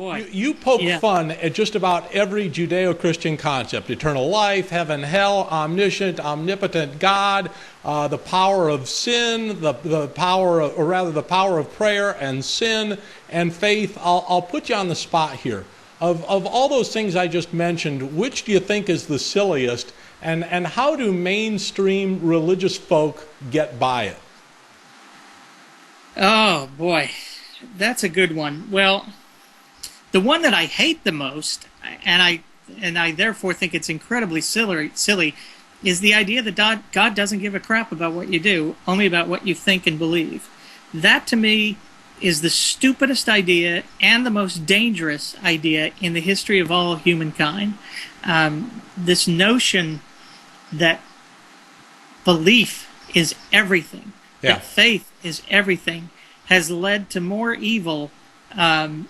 boy. You poke fun at just about every Judeo-Christian concept: eternal life, heaven, hell, omniscient, omnipotent God, the power of sin, the power of prayer and sin and faith. I'll put you on the spot here. Of all those things I just mentioned, which do you think is the silliest, and how do mainstream religious folk get by it? Oh, boy. That's a good one. Well, the one that I hate the most, and I therefore think it's incredibly silly, is the idea that God doesn't give a crap about what you do, only about what you think and believe. That, to me, is the stupidest idea and the most dangerous idea in the history of all humankind. This notion that belief is everything, that faith is everything, has led to more evil than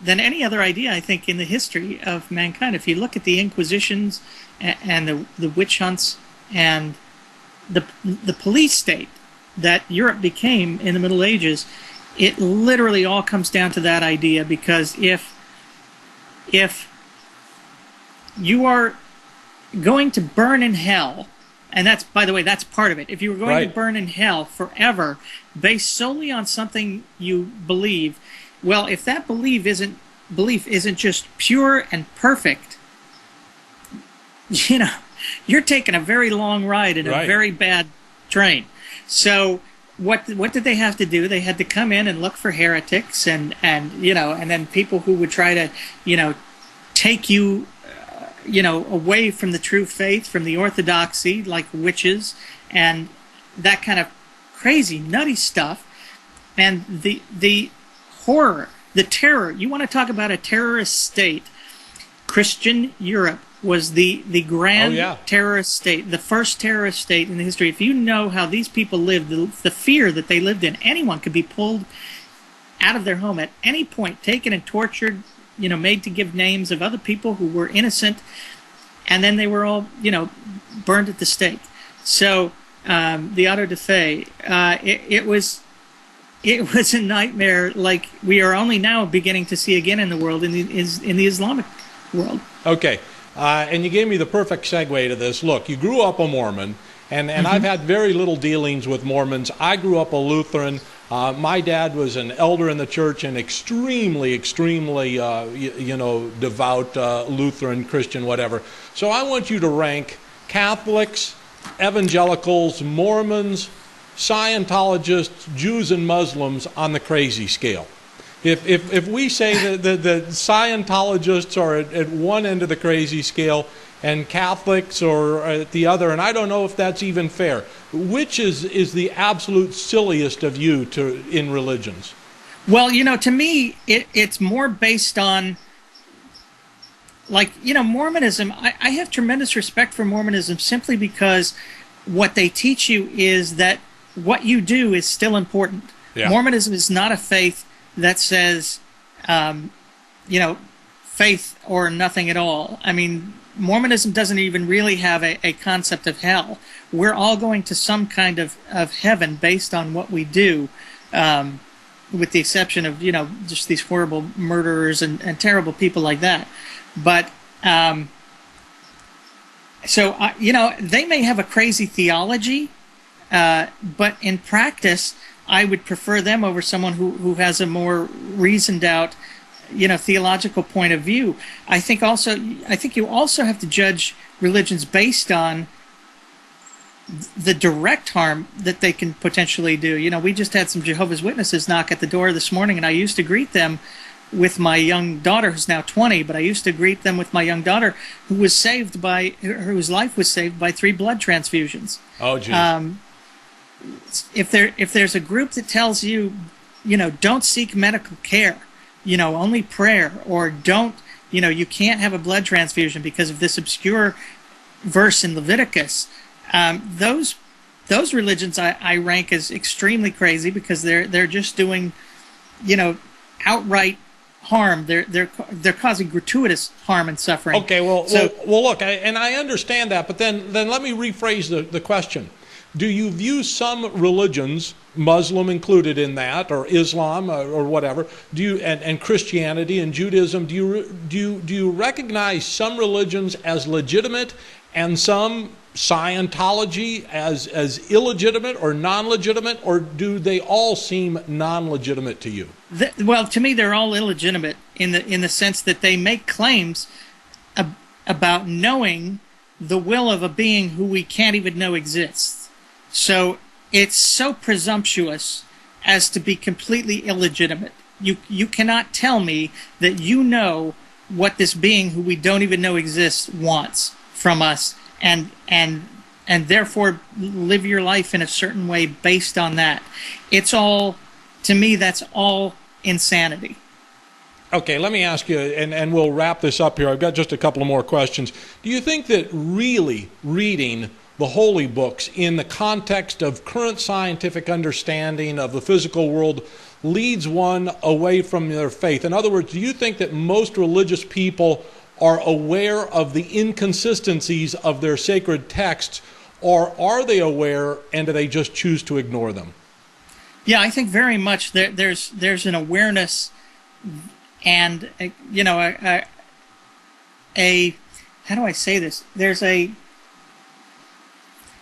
any other idea, I think, in the history of mankind. If you look at the Inquisitions and the witch hunts and the police state that Europe became in the Middle Ages, it literally all comes down to that idea, because if you are going to burn in hell, and that's, by the way, that's part of it. If you were going to burn in hell forever, based solely on something you believe, well, if that belief isn't just pure and perfect, you're taking a very long ride in a very bad train. So what did they have to do? They had to come in and look for heretics and then people who would try to take you away from the true faith, from the orthodoxy, like witches and that kind of crazy, nutty stuff. And the horror, the terror, you want to talk about a terrorist state. Christian Europe was the grand terrorist state, the first terrorist state in the history. If you know how these people lived, the fear that they lived in, anyone could be pulled out of their home at any point, taken and tortured, made to give names of other people who were innocent, and then they were all, burned at the stake. So the auto da fe, it was a nightmare, like we are only now beginning to see again in the world, in the Islamic world. Okay, and you gave me the perfect segue to this. Look, you grew up a Mormon, and I've had very little dealings with Mormons. I grew up a Lutheran. My dad was an elder in the church and extremely, devout Lutheran, Christian, whatever. So I want you to rank Catholics, evangelicals, Mormons, Scientologists, Jews, and Muslims on the crazy scale. If we say that the Scientologists are at one end of the crazy scale and Catholics are at the other, and I don't know if that's even fair, which is the absolute silliest of you in religions? Well, to me, it's more based on, Mormonism. I have tremendous respect for Mormonism simply because what they teach you is that what you do is still important. Yeah. Mormonism is not a faith that says, faith or nothing at all. I mean, Mormonism doesn't even really have a concept of hell. We're all going to some kind of heaven based on what we do, with the exception of, just these horrible murderers and terrible people like that. But, they may have a crazy theology, but in practice, I would prefer them over someone who has a more reasoned out, theological point of view. I think you also have to judge religions based on the direct harm that they can potentially do. We just had some Jehovah's Witnesses knock at the door this morning, and I used to greet them with my young daughter, who's now 20, but I used to greet them with my young daughter, whose life was saved by 3 blood transfusions. Oh, geez. If there's a group that tells you, don't seek medical care, only prayer, or don't, you can't have a blood transfusion because of this obscure verse in Leviticus, those religions I rank as extremely crazy, because they're just doing, outright harm. They're causing gratuitous harm and suffering. Okay, well, look, I understand that, but then let me rephrase the question. Do you view some religions, Muslim included in that, or Islam, or whatever. Do you and Christianity and Judaism? Do you recognize some religions as legitimate and some Scientology as illegitimate or non-legitimate, or do they all seem non-legitimate to you? Well, to me, they're all illegitimate in the sense that they make claims about knowing the will of a being who we can't even know exists. So it's so presumptuous as to be completely illegitimate. You cannot tell me that you know what this being who we don't even know exists wants from us, and therefore live your life in a certain way based on that. It's all, to me, that's all insanity. Okay, let me ask you, and we'll wrap this up here. I've got just a couple of more questions. Do you think that really reading the holy books in the context of current scientific understanding of the physical world leads one away from their faith? In other words, do you think that most religious people are aware of the inconsistencies of their sacred texts, or are they aware and do they just choose to ignore them? Yeah, I think very much there's an awareness and, you know, a how do I say this? There's a,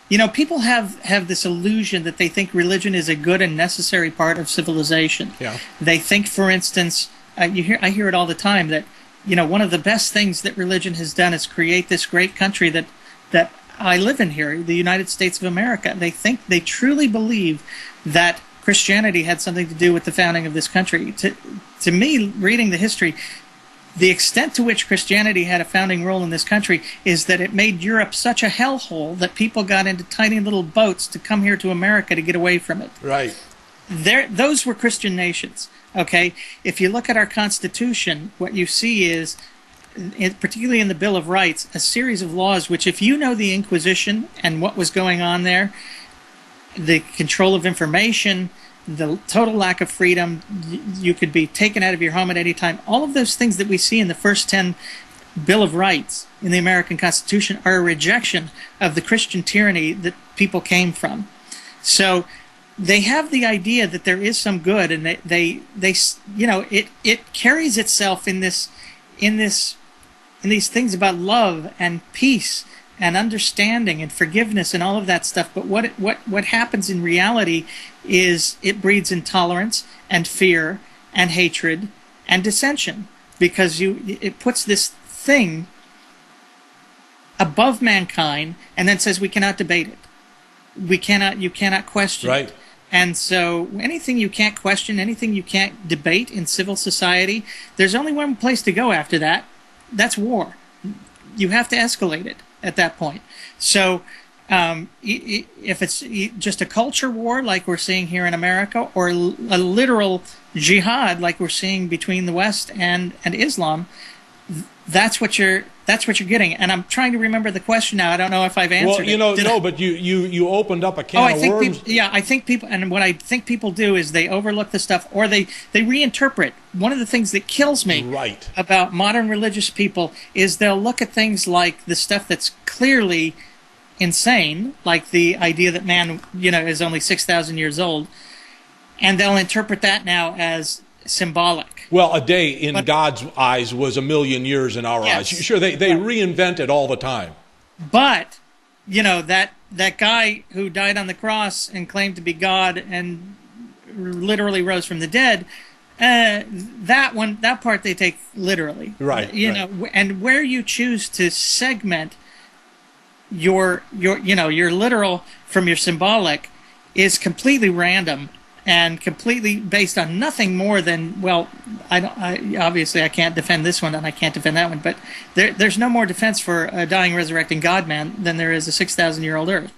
you know, people have this illusion that they think religion is a good and necessary part of civilization. Yeah. They think, for instance, I hear it all the time, that, you know, one of the best things that religion has done is create this great country that I live in here, the United States of America. They truly believe that Christianity had something to do with the founding of this country. To me, reading the history, the extent to which Christianity had a founding role in this country is that it made Europe such a hellhole that people got into tiny little boats to come here to America to get away from it. Right. Those were Christian nations. Okay, if you look at our Constitution, what you see is, particularly in the Bill of Rights, a series of laws which, if you know the Inquisition and what was going on there, the control of information, the total lack of freedom, you could be taken out of your home at any time, all of those things that we see in the first 10 Bill of Rights in the American Constitution are a rejection of the Christian tyranny that people came from. So they have the idea that there is some good, and they you know, it carries itself in these things about love and peace and understanding and forgiveness and all of that stuff. But what happens in reality is it breeds intolerance and fear and hatred and dissension, because it puts this thing above mankind and then says we cannot debate it. You cannot question right. it. And so anything you can't question, anything you can't debate in civil society, there's only one place to go after that. That's war. You have to escalate it at that point. So if it's just a culture war like we're seeing here in America, or a literal jihad like we're seeing between the West and Islam, that's what you're getting. And I'm trying to remember the question now. I don't know if I've answered it. Well, you know, but you opened up a can of worms. I think people, and what I think people do is they overlook the stuff, or they reinterpret. One of the things that kills me about modern religious people is they'll look at things like the stuff that's clearly insane, like the idea that man, you know, is only 6,000 years old, and they'll interpret that now as symbolic. Well, a day in God's eyes was 1,000,000 years in our eyes. Sure, they reinvent it all the time. But, you know, that guy who died on the cross and claimed to be God and literally rose from the dead, that part they take literally. Right. You know, and where you choose to segment your literal from your symbolic is completely random and completely based on nothing more than, well, obviously I can't defend this one and I can't defend that one, but there's no more defense for a dying, resurrecting God-man than there is a 6,000-year-old earth.